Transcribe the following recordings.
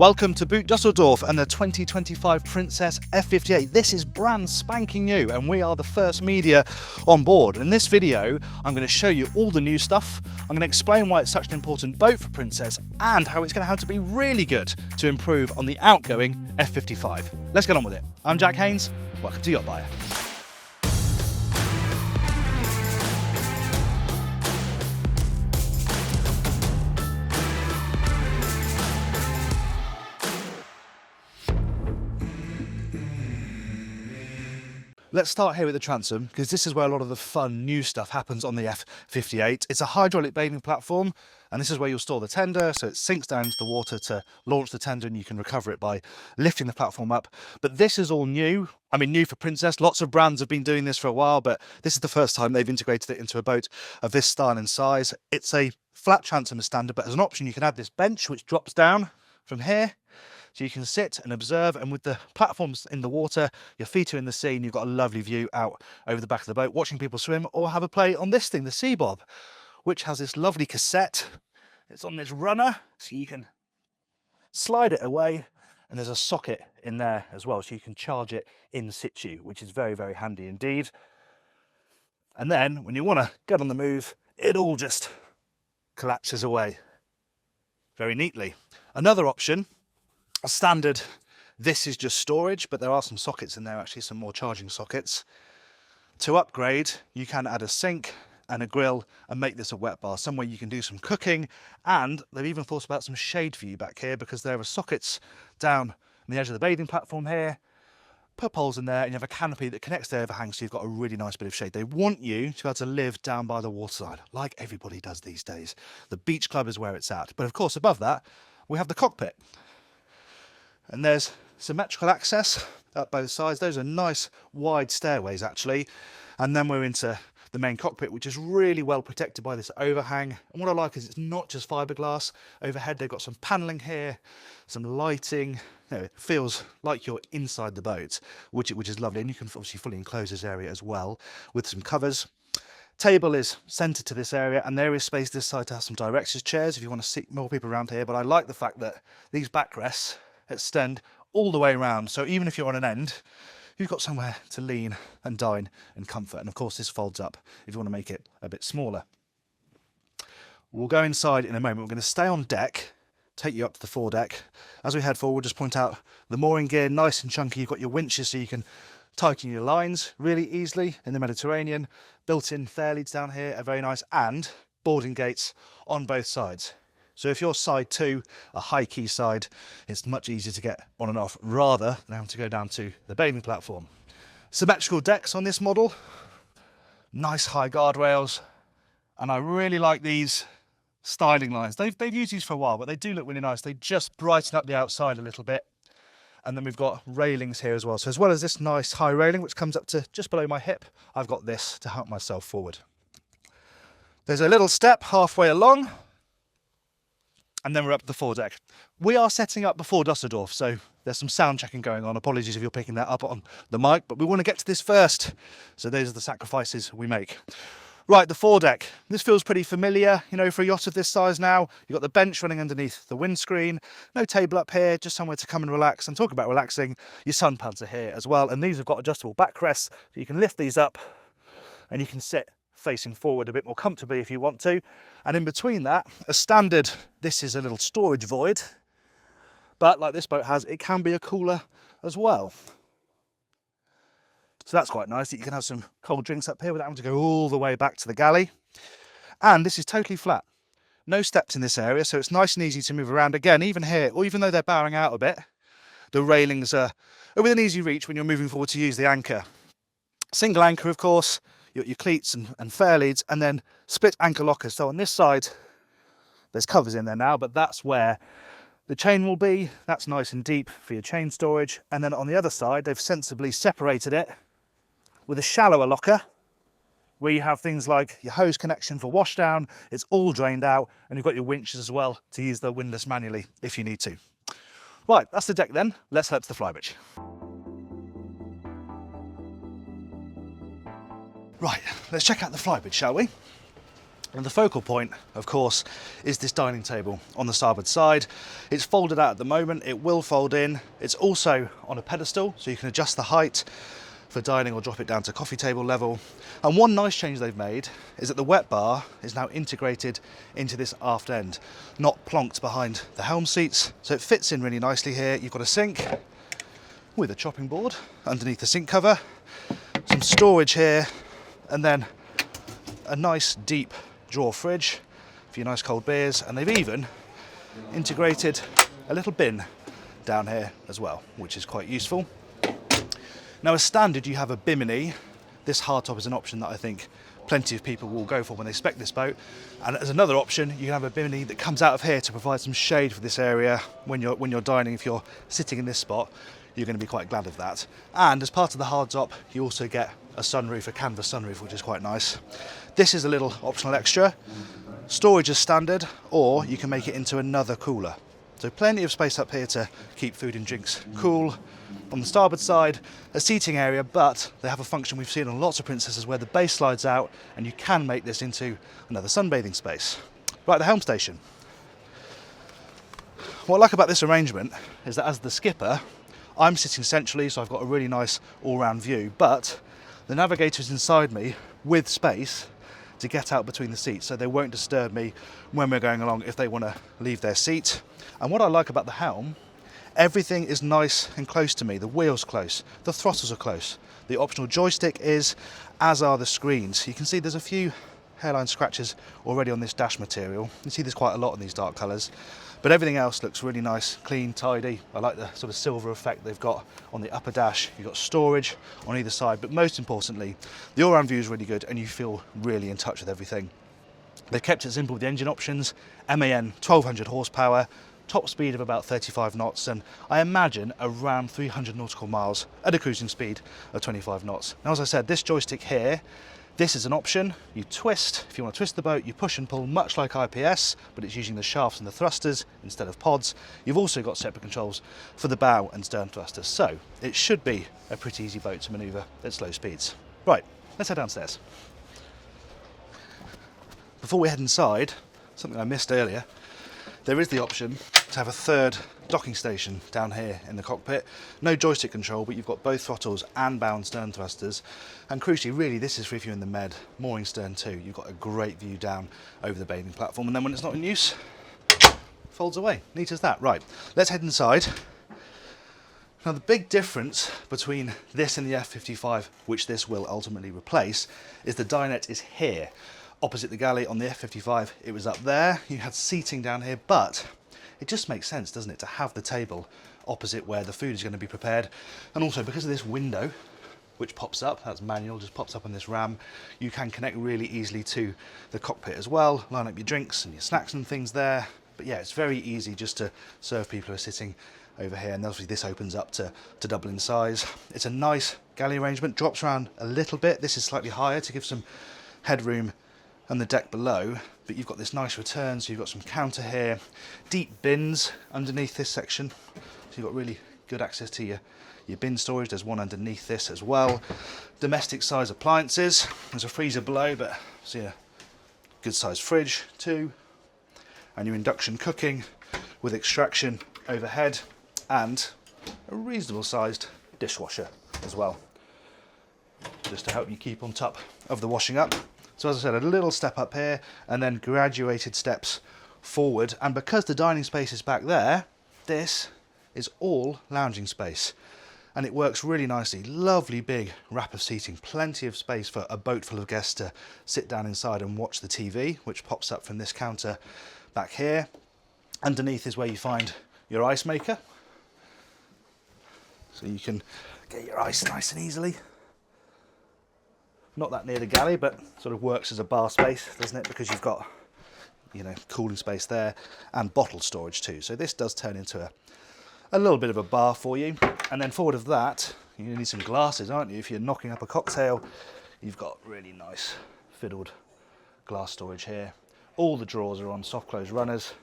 Welcome to Boot Düsseldorf and the 2025 Princess F58. This is brand spanking new and we are the first media on board. In this video, I'm going to show you all the new stuff. I'm going to explain why it's such an important boat for Princess and how it's going to have to be really good to improve on the outgoing F55. Let's get on with it. I'm Jack Haines, welcome to YachtBuyer. Let's start here with the transom, because this is where a lot of the fun new stuff happens on the F58. It's a hydraulic bathing platform, and this is where you'll store the tender, so it sinks down into the water to launch the tender, and you can recover it by lifting the platform up. But this is all new. I mean, new for Princess. Lots of brands have been doing this for a while, but this is the first time they've integrated it into a boat of this style and size. It's a flat transom as standard, but as an option, you can add this bench, which drops down from here. So you can sit and observe, and with the platforms in the water, your feet are in the sea, and you've got a lovely view out over the back of the boat, watching people swim, or have a play on this thing, the Sea Bob, which has this lovely cassette. It's on this runner, so you can slide it away, and there's a socket in there as well, so you can charge it in situ, which is very, very handy indeed. And then, when you want to get on the move, it all just collapses away very neatly. Another option, a standard, this is just storage, but there are some sockets in there, actually some more charging sockets. To upgrade, you can add a sink and a grill and make this a wet bar, somewhere you can do some cooking. And they've even thought about some shade for you back here, because there are sockets down on the edge of the bathing platform here, put poles in there, and you have a canopy that connects the overhang, so you've got a really nice bit of shade. They want you to be able to live down by the waterside, like everybody does these days. The beach club is where it's at. But of course, above that, we have the cockpit. And there's symmetrical access up both sides. Those are nice wide stairways actually. And then we're into the main cockpit, which is really well protected by this overhang. And what I like is it's not just fiberglass. Overhead they've got some paneling here, some lighting. You know, it feels like you're inside the boat, which is lovely. And you can obviously fully enclose this area as well with some covers. Table is centered to this area, and there is space this side to have some directors chairs if you want to seat more people around here. But I like the fact that these backrests extend all the way around, so even if you're on an end, you've got somewhere to lean and dine in comfort. And of course this folds up if you want to make it a bit smaller. We'll go inside in a moment. We're going to stay on deck, take you up to the foredeck. As we head forward, just point out the mooring gear, nice and chunky. You've got your winches so you can tighten your lines really easily in the Mediterranean. Built-in fairleads down here are very nice, and boarding gates on both sides. So if you're side 2, a high key side, it's much easier to get on and off rather than having to go down to the bathing platform. Symmetrical decks on this model, nice high guardrails, and I really like these styling lines. They've used these for a while, but they do look really nice. They just brighten up the outside a little bit. And then we've got railings here as well. So as well as this nice high railing, which comes up to just below my hip, I've got this to help myself forward. There's a little step halfway along, and then we're up to the foredeck. We are setting up before Düsseldorf, so there's some sound checking going on. Apologies if you're picking that up on the mic, but we want to get to this first. So those are the sacrifices we make. Right, the foredeck. This feels pretty familiar, you know, for a yacht of this size now. You've got the bench running underneath the windscreen. No table up here, just somewhere to come and relax. And talk about relaxing, your sunpads are here as well. And these have got adjustable backrests, so you can lift these up and you can sit facing forward a bit more comfortably if you want to. And in between that, a standard, this is a little storage void, but like this boat has, it can be a cooler as well. So that's quite nice that you can have some cold drinks up here without having to go all the way back to the galley. And this is totally flat. No steps in this area, so it's nice and easy to move around. Again, even here, or even though they're bowing out a bit, the railings are within easy reach when you're moving forward to use the anchor. Single anchor, of course, your cleats and fairleads, and then split anchor lockers. So on this side, there's covers in there now, but that's where the chain will be. That's nice and deep for your chain storage. And then on the other side, they've sensibly separated it with a shallower locker, where you have things like your hose connection for washdown. It's all drained out, and you've got your winches as well to use the windlass manually if you need to. Right, that's the deck then. Let's head to the Flybridge. Right, let's check out the Flybridge, shall we? And the focal point, of course, is this dining table on the starboard side. It's folded out at the moment, it will fold in. It's also on a pedestal, so you can adjust the height for dining or drop it down to coffee table level. And one nice change they've made is that the wet bar is now integrated into this aft end, not plonked behind the helm seats. So it fits in really nicely here. You've got a sink with a chopping board underneath the sink cover, some storage here, and then a nice deep drawer fridge for your nice cold beers. And they've even integrated a little bin down here as well, which is quite useful. Now, as standard, you have a bimini. This hardtop is an option that I think plenty of people will go for when they spec this boat. And as another option, you can have a bimini that comes out of here to provide some shade for this area when you're dining. If you're sitting in this spot, you're going to be quite glad of that. And as part of the hardtop, you also get a sunroof, a canvas sunroof, which is quite nice. This is a little optional extra. Storage is standard, or you can make it into another cooler. So plenty of space up here to keep food and drinks cool. On the starboard side, a seating area, but they have a function we've seen on lots of Princesses where the base slides out and you can make this into another sunbathing space. Right, the helm station. What I like about this arrangement is that as the skipper, I'm sitting centrally, so I've got a really nice all-round view, but the navigator is inside me with space to get out between the seats, so they won't disturb me when we're going along if they want to leave their seat. And what I like about the helm, everything is nice and close to me. The wheel's close, the throttles are close, the optional joystick is, as are the screens. You can see there's a few hairline scratches already on this dash material. You see there's quite a lot in these dark colours, but everything else looks really nice, clean, tidy. I like the sort of silver effect they've got on the upper dash. You've got storage on either side, but most importantly, the all-round view is really good and you feel really in touch with everything. They've kept it simple with the engine options, MAN 1200 horsepower, top speed of about 35 knots, and I imagine around 300 nautical miles at a cruising speed of 25 knots. Now, as I said, this joystick here, this is an option. You twist, if you want to twist the boat, you push and pull much like IPS, but it's using the shafts and the thrusters instead of pods. You've also got separate controls for the bow and stern thrusters, so it should be a pretty easy boat to manoeuvre at slow speeds. Right, let's head downstairs. Before we head inside, something I missed earlier, there is the option to have a third docking station down here in the cockpit. No joystick control, but you've got both throttles and bow and stern thrusters. And crucially, really, this is for if you're in the med, mooring stern too. You've got a great view down over the bathing platform, and then when it's not in use, folds away. Neat as that. Right, let's head inside. Now, the big difference between this and the F55, which this will ultimately replace, is the dinette is here. Opposite the galley. On the F55, it was up there. You had seating down here, but it just makes sense, doesn't it, to have the table opposite where the food is going to be prepared. And also, because of this window, which pops up, that's manual, just pops up on this ram, you can connect really easily to the cockpit as well, line up your drinks and your snacks and things there. But yeah, it's very easy just to serve people who are sitting over here, and obviously this opens up to double in size. It's a nice galley arrangement, drops around a little bit. This is slightly higher to give some headroom and the deck below, but you've got this nice return, so you've got some counter here, deep bins underneath this section, so you've got really good access to your bin storage. There's one underneath this as well. Domestic size appliances, there's a freezer below, but see a good sized fridge too, and your induction cooking with extraction overhead, and a reasonable sized dishwasher as well, just to help you keep on top of the washing up. So as I said, a little step up here and then graduated steps forward. And because the dining space is back there, this is all lounging space. And it works really nicely. Lovely big wrap of seating, plenty of space for a boat full of guests to sit down inside and watch the TV, which pops up from this counter back here. Underneath is where you find your ice maker. So you can get your ice nice and easily. Not that near the galley, but sort of works as a bar space, doesn't it? Because you've got, you know, cooling space there and bottle storage too. So this does turn into a little bit of a bar for you. And then forward of that, you need some glasses, aren't you? If you're knocking up a cocktail, you've got really nice fiddled glass storage here. All the drawers are on soft close runners,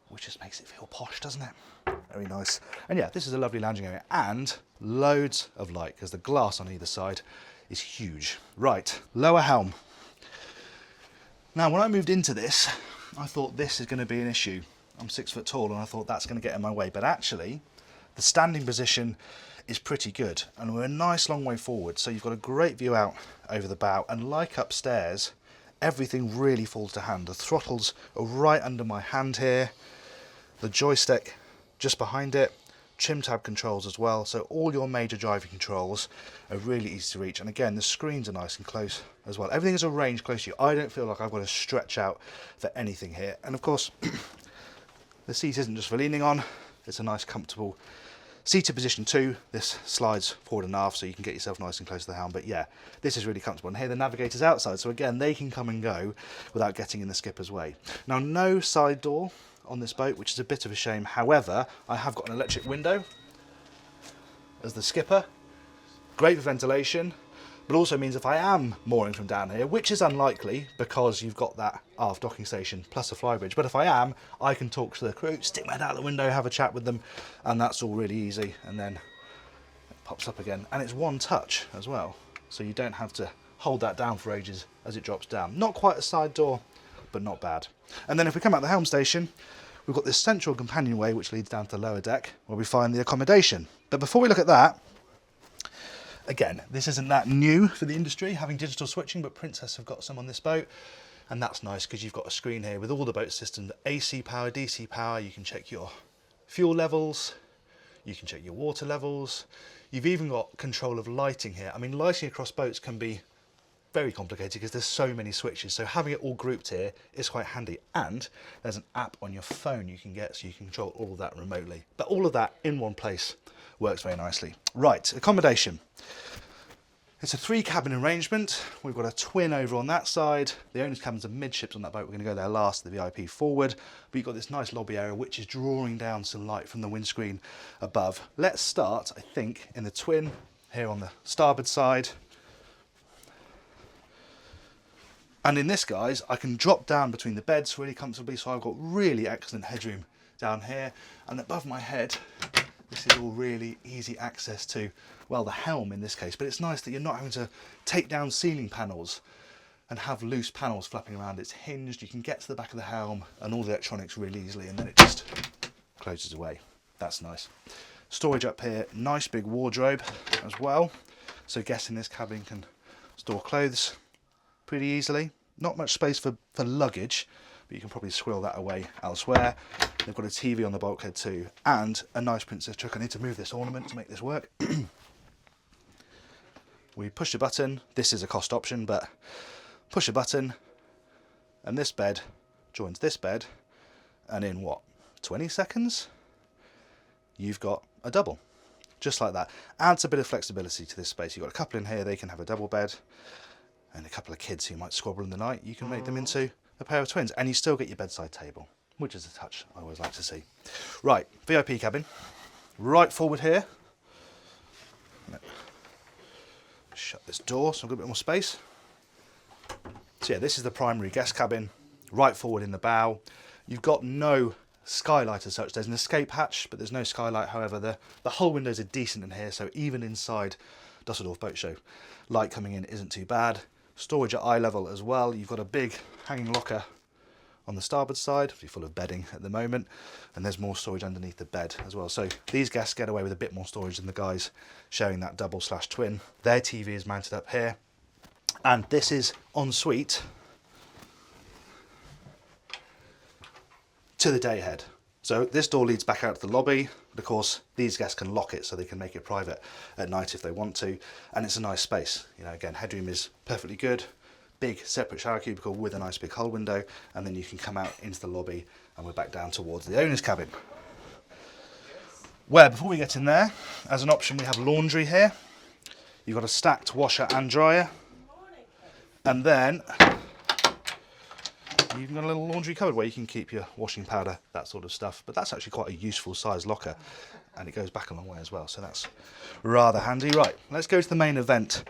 which just makes it feel posh, doesn't it? Very nice. And yeah, this is a lovely lounging area and loads of light because the glass on either side is huge. Right, lower helm. Now, when I moved into this, I thought this is going to be an issue. I'm 6 foot tall and I thought that's going to get in my way, but actually the standing position is pretty good and we're a nice long way forward, so you've got a great view out over the bow, and like upstairs, everything really falls to hand. The throttles are right under my hand here, the joystick just behind it, trim tab controls as well, so all your major driving controls are really easy to reach, and again the screens are nice and close as well. Everything is arranged close to you. I don't feel like I've got to stretch out for anything here, and of course the seat isn't just for leaning on, it's a nice comfortable seated position too. This slides forward and aft so you can get yourself nice and close to the helm, but yeah, this is really comfortable. And here the navigator's outside, so again they can come and go without getting in the skipper's way. Now, no side door on this boat, which is a bit of a shame. However, I have got an electric window as the skipper, great for ventilation, but also means if I am mooring from down here, which is unlikely because you've got that aft docking station plus a flybridge, but if I am, I can talk to the crew, stick my head out the window, have a chat with them, and that's all really easy, and then it pops up again, and it's one touch as well, so you don't have to hold that down for ages as it drops down. Not quite a side door, but not bad. And then if we come out the helm station, we've got this central companionway which leads down to the lower deck where we find the accommodation. But before we look at that, again, this isn't that new for the industry, having digital switching, but Princess have got some on this boat, and that's nice because you've got a screen here with all the boat systems, AC power, DC power, you can check your fuel levels, you can check your water levels, you've even got control of lighting here. I mean, lighting across boats can be very complicated because there's so many switches, so having it all grouped here is quite handy, and there's an app on your phone you can get so you can control all of that remotely. But all of that in one place works very nicely. Right, accommodation. It's a 3-cabin arrangement. We've got a twin over on that side. The owner's cabins are midships on that boat. We're going to go there last, the VIP forward. But you've got this nice lobby area which is drawing down some light from the windscreen above. Let's start, I think, in the twin here on the starboard side. And in this, guys, I can drop down between the beds really comfortably, so I've got really excellent headroom down here. And above my head, this is all really easy access to, well, the helm in this case. But it's nice that you're not having to take down ceiling panels and have loose panels flapping around. It's hinged, you can get to the back of the helm and all the electronics really easily, and then it just closes away. That's nice. Storage up here, nice big wardrobe as well. So guests in this cabin can store clothes pretty easily. Not much space for luggage, but you can probably squirrel that away elsewhere. They've got a TV on the bulkhead too, and a nice princess truck. I need to move this ornament to make this work. We push a button. This is a cost option, but push a button and this bed joins this bed, and in what, 20 seconds you've got a double, just like that. Adds a bit of flexibility to this space. You've got a couple in here, they can have a double bed, and a couple of kids who might squabble in the night, you can make them into a pair of twins, and you still get your bedside table, which is a touch I always like to see. Right, VIP cabin, right forward here. Shut this door so I've got a bit more space. So yeah, this is the primary guest cabin, right forward in the bow. You've got no skylight as such. There's an escape hatch, but there's no skylight. However, the whole windows are decent in here, so even inside Düsseldorf Boat Show, light coming in isn't too bad. Storage at eye level as well. You've got a big hanging locker on the starboard side, full of bedding at the moment, and there's more storage underneath the bed as well. So these guests get away with a bit more storage than the guys sharing that double/twin. Their TV is mounted up here, and this is en suite to the day head. So this door leads back out to the lobby, but of course these guests can lock it so they can make it private at night if they want to, and it's a nice space. You know, again, headroom is perfectly good. Big separate shower cubicle with a nice big hull window, and then you can come out into the lobby, and we're back down towards the owner's cabin. Where, before we get in there, as an option we have laundry here. You've got a stacked washer and dryer, and then you've got a little laundry cupboard where you can keep your washing powder, that sort of stuff. But that's actually quite a useful size locker, and it goes back a long way as well, so that's rather handy. Right, let's go to the main event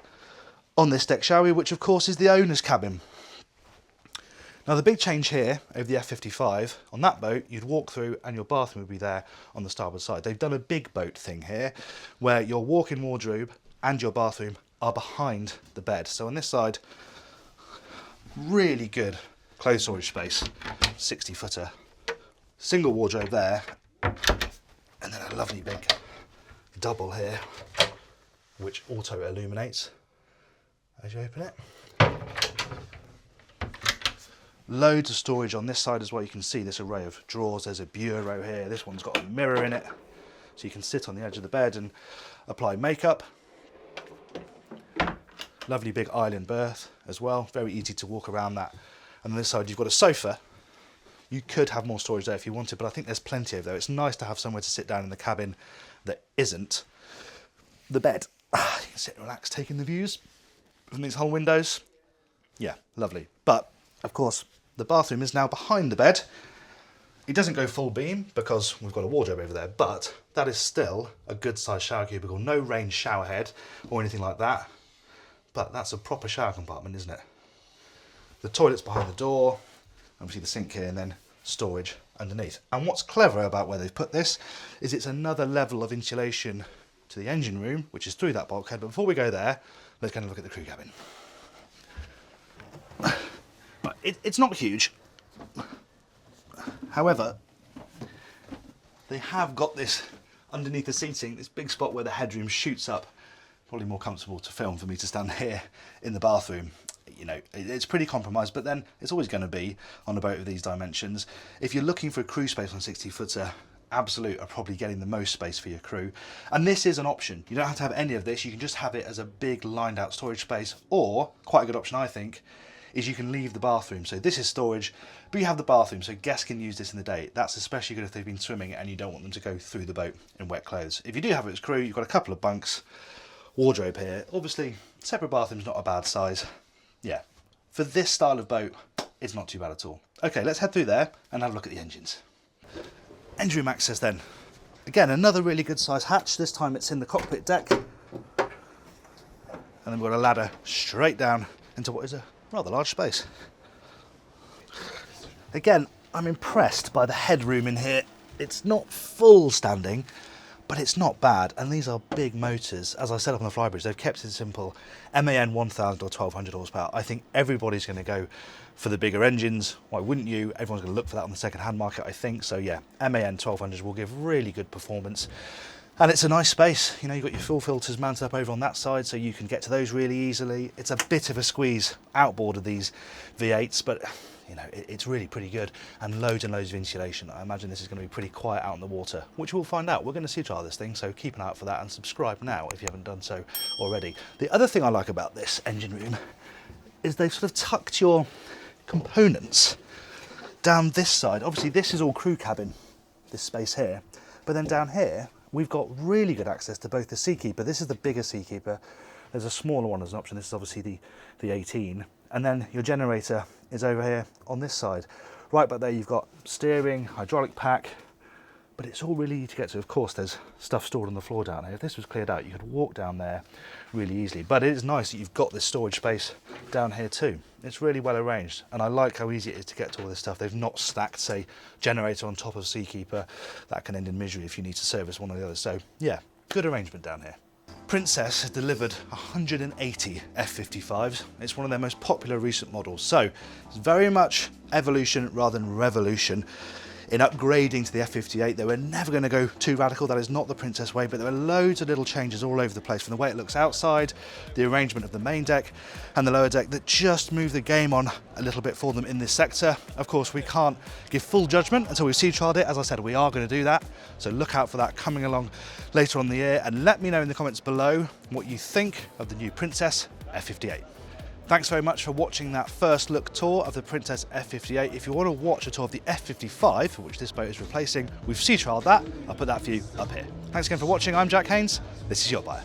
on this deck, shall we? Which of course is the owner's cabin. Now the big change here over the F55, on that boat you'd walk through and your bathroom would be there on the starboard side. They've done a big boat thing here where your walk-in wardrobe and your bathroom are behind the bed. So on this side, really good clothes storage space, 60 footer, single wardrobe there, and then a lovely big double here, which auto illuminates as you open it. Loads of storage on this side as well. You can see this array of drawers. There's a bureau here. This one's got a mirror in it, so you can sit on the edge of the bed and apply makeup. Lovely big island berth as well. Very easy to walk around that. And on this side, you've got a sofa. You could have more storage there if you wanted, but I think there's plenty over there. It's nice to have somewhere to sit down in the cabin that isn't the bed. You can sit and relax, taking the views from these whole windows. Yeah, lovely. But of course, the bathroom is now behind the bed. It doesn't go full beam because we've got a wardrobe over there, but that is still a good sized shower cubicle. No range shower head or anything like that, but that's a proper shower compartment, isn't it? The toilet's behind the door, obviously the sink here, and then storage underneath. And what's clever about where they've put this is it's another level of insulation to the engine room, which is through that bulkhead. But before we go there, let's go and look at the crew cabin. It's not huge. However, they have got this underneath the seating, this big spot where the headroom shoots up. Probably more comfortable to film for me to stand here in the bathroom. You know, it's pretty compromised, but then it's always going to be on a boat of these dimensions. If you're looking for a crew space on 60 footer, Absolute are probably getting the most space for your crew. And this is an option. You don't have to have any of this. You can just have it as a big lined out storage space, or quite a good option, I think, is you can leave the bathroom. So this is storage, but you have the bathroom, so guests can use this in the day. That's especially good if they've been swimming and you don't want them to go through the boat in wet clothes. If you do have it as crew, you've got a couple of bunks, wardrobe here. Obviously, separate bathroom's not a bad size. Yeah, for this style of boat, it's not too bad at all. Okay, let's head through there and have a look at the engines. Engine room access then. Again, another really good size hatch. This time it's in the cockpit deck. And then we've got a ladder straight down into what is a rather large space. Again, I'm impressed by the headroom in here. It's not full standing, but it's not bad. And these are big motors. As I said up on the Flybridge, they've kept it simple. MAN 1000 or 1200 horsepower. I think everybody's going to go for the bigger engines. Why wouldn't you? Everyone's going to look for that on the second-hand market, I think. So yeah, MAN 1200s will give really good performance. And it's a nice space. You know, you've got your fuel filters mounted up over on that side, so you can get to those really easily. It's a bit of a squeeze outboard of these V8s, but you know, it's really pretty good, and loads of insulation. I imagine this is going to be pretty quiet out in the water, which we'll find out. We're going to sea trial this thing, so keep an eye out for that and subscribe now if you haven't done so already. The other thing I like about this engine room is they've sort of tucked your components down this side. Obviously this is all crew cabin, this space here, but then down here we've got really good access to both the Seakeeper. This is the bigger Seakeeper. There's a smaller one as an option. This is obviously the 18, and then your generator is over here on this side. Right back there you've got steering, hydraulic pack, but it's all really easy to get to. Of course there's stuff stored on the floor down here. If this was cleared out, you could walk down there really easily, but it is nice that you've got this storage space down here too. It's really well arranged, and I like how easy it is to get to all this stuff. They've not stacked, say, generator on top of Seakeeper. That can end in misery if you need to service one or the other. So yeah, good arrangement down here. Princess has delivered 180 F55s. It's one of their most popular recent models, so it's very much evolution rather than revolution in upgrading to the F58. They were never going to go too radical. That is not the Princess way, but there are loads of little changes all over the place, from the way it looks outside, the arrangement of the main deck and the lower deck, that just move the game on a little bit for them in this sector. Of course, we can't give full judgment until we've sea trialed it. As I said, we are going to do that, so look out for that coming along later on in the year, and let me know in the comments below what you think of the new Princess F58. Thanks very much for watching that first look tour of the Princess F58. If you want to watch a tour of the F55, for which this boat is replacing, we've sea trialed that. I'll put that for you up here. Thanks again for watching. I'm Jack Haines. This is YachtBuyer.